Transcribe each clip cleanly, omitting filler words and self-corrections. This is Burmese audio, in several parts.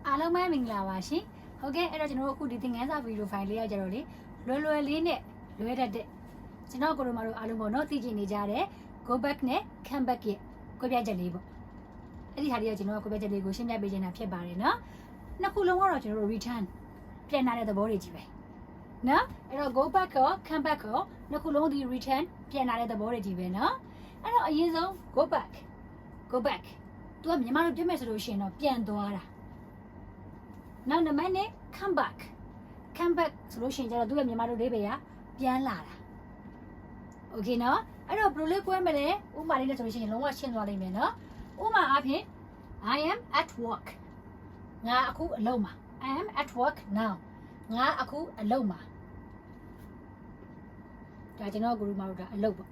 အားလုံးပဲမင်္ဂလာပါရှင်ဟုတ်ကဲ့အဲ့တော့ကျွန်တော်တို့အခုဒီသင်ခန်းစာဗီဒီယိုဖိုင်လေးရကြတော့လေလွယ်လေးနဲ့လွယ်တတ်တဲ့ကျွန်တော်ကိုရိုမာတို့အားလုံးပေါ့နော်သိချင်နေကြတဲ့ go back နဲ့ come back ရဲ့ကိုပြချက်လေးပေါ့အဲ့ဒီဟာလေးကကျွန်တော်ကိုပြချက်လေးကိုရှင်းပြပေးချင်တာဖြစ်ပါတယ်နော်နှစ်ခုလုံးကတော့ကျွန်တော်တို့ return ပြန်လာတဲ့သဘောတွေကြီးပဲနော်အဲ့တော့ go back ရော come back ရောနှစ်ခုလုံးဒီ return ပြန်လာတဲ့သဘောတွေကြီးပဲနော်အဲ့တော့အရင်ဆုံး go back သူကမြန်မာလိုပြောမယ်ဆိုလို့ရှိရင်တော့ပြန်သွားတာနောက်နံပါတ်နဲ့ come back ဆိုလို့ရှိရင်ကျတော့သူရဲ့မြန်မာလိုလေးပဲရပြန်လာတာโอเคနော်အဲ့တော့ဘယ်လိုလဲကွဲမလဲဥပမာလေးနဲ့ဆိုလို့ရှိရင်လုံးဝရှင်းသွားလိမ့်မယ်နော်ဥပမာအားဖြင့် I am at work ငါအခုအလုပ်မှာ I am at work now ငါအခုအလုပ်မှာဒါကျွန်တော်ဂရုမတို့ဒါအလုပ်ပေါ့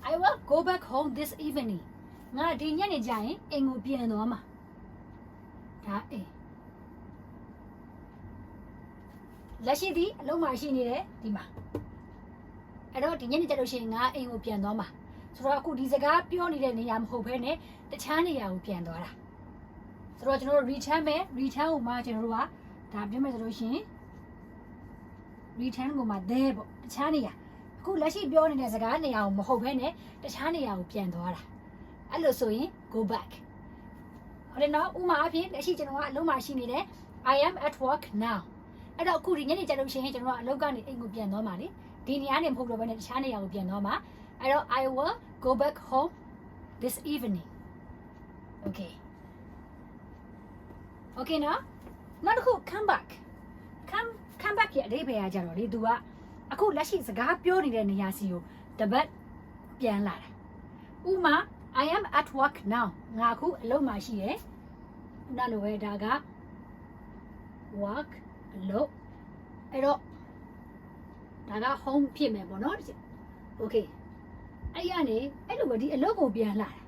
I will go back home this evening ငါဒီညနေကျရင်အိမ်ကိုပြန်သွားမှာဒါအိမ်လက်ရှိဒီအလုံးမှာရှိနေတယ်ဒီမှာအဲ့တော့ဒီညနေကျလို့ရှိရင်ငါအိမ်ကိုပြန်သွားမှာဆိုတော့အခုဒီစကားပြောနေတဲ့နေရာမဟုတ်ဘဲနဲ့တခြားနေရာကိုပြန်သွားတာဆိုတော့ကျွန်တော်တို့ return ပဲ return ကိုမှကျွန်တော်တို့ကဒါပြောမယ်ဆိုလို့ရှိရင် return ကိုမှ there ပေါ့တခြားနေရာအခုလက်ရှိပြောနေတဲ့စကားနေရာကိုမဟုတ်ဘဲနဲ့တခြားနေရာကိုပြန်သွားတာအဲ့လိုဆိုရင် go back ဟုတ်တယ်နော်ဥမာအဖြစ်လက်ရှိကျွန်တော်ကအလုံးမှာရှိနေတယ် I am at work now အဲ့တော့အခုဒီညနေကျလို့ရှိရင်ကျွန်တော်ကအလုပ်ကနေအိမ်ကိုပြန်သွားမှာလေဒီနေရာနေမဟုတ်တော့ဘဲနဲ့တခြားနေရာကိုပြန်သွားမှာအဲ့တော့ I will go back home this evening okay နော်နောက်တစ်ခု come back ရဲ့အဓိပ္ပာယ်ကကြတော့လေသူကအခုလက်ရှိစကားပြောနေတဲ့နေရာစီကိုတပတ်ပြန်လာတာဥမာ I am at work now ငါအခုအလုပ်မှာရှိတယ်နောက်လိုပဲဒါက work အလုပ်အဲ့တော့ဒါက home ဖြစ်မယ်ပေါ့နော် okay အဲ့ဒီကနေအဲ့လိုပဲဒီအလုပ်ကိုပြန်လာတာ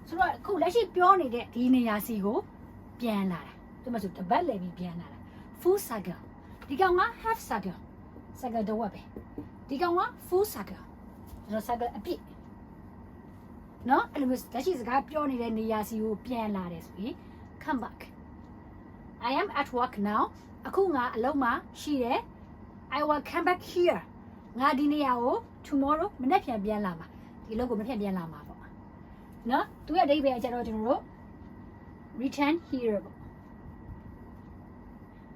ဆိုတော့အခုလက်ရှိပြောနေတဲ့ဒီနေရာစီကိုပြန်လာတာဒီမှာဆိုတပတ်လည်ပြီးပြန်လာတာ full circle ဒီကောင်က half circle တော့ပဲဒီကောင်က full circle ဆိုတော့ circle အပြည့်နော်အဲ့လိုမျိုးလက်ရှိစကားပြောနေတဲ့နေရာစီကိုပြန်လာတယ်ဆိုရင် come back I am at work now အခုငါအလုပ်မှာရှိတယ် I will come back here ငါဒီနေရာကို tomorrow မနေ့ပြန်လာမှာဒီအလုပ်ကိုမနေ့ပြန်လာမှာပေါ့နော်သူရဲ့အဓိပ္ပာယ်ကကျတော့ကျွန်တော်တို့ return here ပေါ့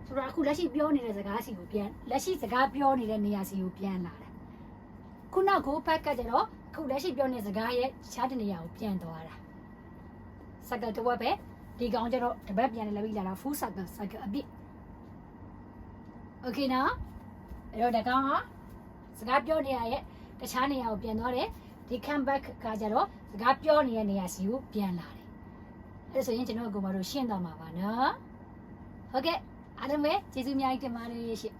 ဆိုတော့အခုလက်ရှိပြောနေတဲ့စကားစီကိုပြန်လက်ရှိစကားပြောနေတဲ့နေရာစီကိုပြန်လာတယ်ခုနက go back ကကျတော့အခုလက်ရှိပြောနေတဲ့စကားရဲ့ခြားတဲ့နေရာကိုပြန်သွားတာ circle တစ်ဝက်ပဲဒီကောင်ကျတော့တပတ်ပြန်လဲပြီးလာတာ full circle အပြည့် okay နော်အဲ့တော့ဒီကောင်ကစကားပြောနေရရဲ့တခြားနေရာကိုပြန်သွားတယ်ဒီ come back ကကျတော့စကားပြောနေတဲ့နေရာစီကိုပြန်လာတယ်အဲ့ဒါဆိုရင်ကျွန်တော်ကိုမတို့ရှင်းသွားမှာပါနော်ဟုတ်ကဲ့အားလုံးပဲကျေးဇူးအများကြီးတင်ပါတယ်ရှင်